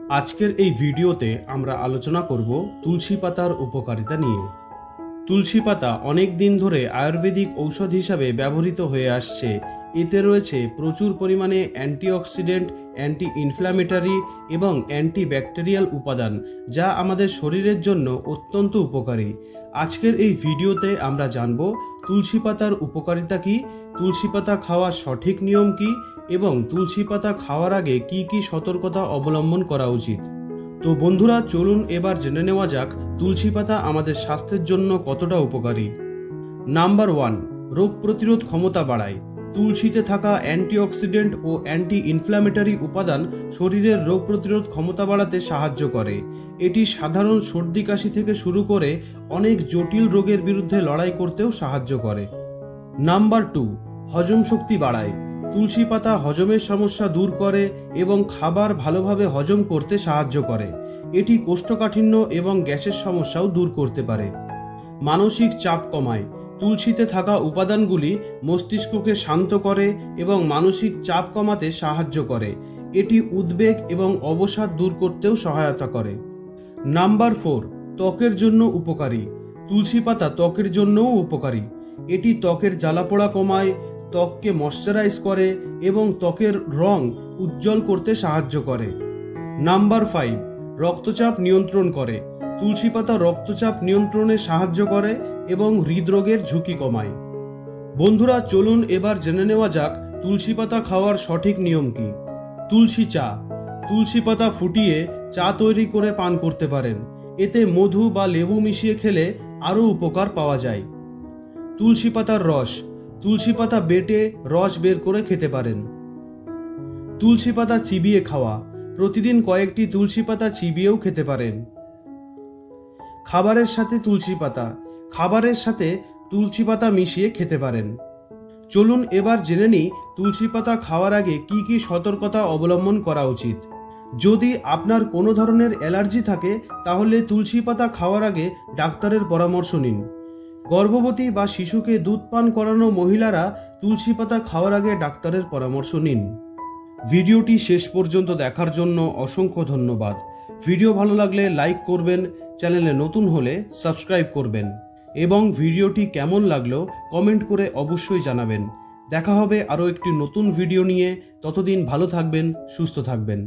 আজকের এই ভিডিওতে আমরা আলোচনা করব তুলসী পাতার উপকারিতা নিয়ে। তুলসী পাতা অনেক দিন ধরে আয়ুর্বেদিক ঔষধ হিসাবে ব্যবহৃত হয়ে আসছে। এতে রয়েছে প্রচুর পরিমাণে অ্যান্টিঅক্সিডেন্ট, অ্যান্টি ইনফ্ল্যামেটরি এবং অ্যান্টিব্যাকটেরিয়াল উপাদান, যা আমাদের শরীরের জন্য অত্যন্ত উপকারী। আজকের এই ভিডিওতে আমরা জানব তুলসী পাতার উপকারিতা কী, তুলসী পাতা খাওয়ার সঠিক নিয়ম কী এবং তুলসী পাতা খাওয়ার আগে কি কি সতর্কতা অবলম্বন করা উচিত। তো বন্ধুরা, চলুন এবার জেনে নেওয়া যাক তুলসী পাতা আমাদের স্বাস্থ্যের জন্য কতটা উপকারী। নাম্বার 1, রোগ প্রতিরোধ ক্ষমতা বাড়ায়। তুলসীতে থাকা অ্যান্টিঅক্সিডেন্ট ও অ্যান্টি ইনফ্ল্যামেটরি উপাদান শরীরের রোগ প্রতিরোধ ক্ষমতা বাড়াতে সাহায্য করে। এটি সাধারণ সর্দি কাশি থেকে শুরু করে অনেক জটিল রোগের বিরুদ্ধে লড়াই করতেও সাহায্য করে। নাম্বার 2, হজম শক্তি বাড়ায়। তুলসী পাতা হজমের সমস্যা দূর করে এবং খাবার ভালোভাবে হজম করতে সাহায্য করে। এটি কোষ্ঠকাঠিন্য এবং গ্যাসের সমস্যাও দূর করতে পারে। মানসিক চাপ কমায়। তুলসীতে থাকা উপাদানগুলি মস্তিষ্ককে শান্ত করে এবং মানসিক চাপ কমাতে সাহায্য করে। এটি উদ্বেগ এবং অবসাদ দূর করতেও সহায়তা করে। নাম্বার 4, ত্বকের জন্য উপকারী। তুলসী পাতা ত্বকের জন্যও উপকারী। এটি ত্বকের জ্বালাপোড়া কমায়, ত্বককে ময়শ্চারাইজ করে এবং ত্বকের রং উজ্জ্বল করতে সাহায্য করে। নাম্বার 5, রক্তচাপ নিয়ন্ত্রণ করে। তুলসী পাতা রক্তচাপ নিয়ন্ত্রণে সাহায্য করে এবং হৃদরোগের ঝুঁকি কমায়। বন্ধুরা, চলুন এবার জেনে নেওয়া যাক তুলসী পাতা খাওয়ার সঠিক নিয়ম কী। তুলসী চা। তুলসী পাতা ফুটিয়ে চা তৈরি করে পান করতে পারেন। এতে মধু বা লেবু মিশিয়ে খেলে আরও উপকার পাওয়া যায়। তুলসী পাতার রস। তুলসী পাতা বেটে রস বের করে খেতে পারেন। তুলসী পাতা চিবিয়ে খাওয়া। প্রতিদিন কয়েকটি তুলসী পাতা চিবিয়েও খেতে পারেন। খাবারের সাথে তুলসী পাতা। খাবারের সাথে তুলসী পাতা মিশিয়ে খেতে পারেন। চলুন এবার জেনে নিই তুলসী পাতা খাওয়ার আগে কি কি সতর্কতা অবলম্বন করা উচিত। যদি আপনার কোনো ধরনের অ্যালার্জি থাকে তাহলে তুলসী পাতা খাওয়ার আগে ডাক্তারের পরামর্শ নিন। গর্ভবতী বা শিশুকে দুধ পান করানো মহিলারা তুলসী পাতা খাওয়ার আগে ডাক্তারের পরামর্শ নিন। ভিডিওটি শেষ পর্যন্ত দেখার জন্য অসংখ্য ধন্যবাদ। ভিডিও ভালো লাগলে লাইক করবেন, চ্যানেলে নতুন হলে সাবস্ক্রাইব করবেন এবং ভিডিওটি কেমন লাগলো কমেন্ট করে অবশ্যই জানাবেন। দেখা হবে আরও একটি নতুন ভিডিও নিয়ে। ততদিন ভালো থাকবেন, সুস্থ থাকবেন।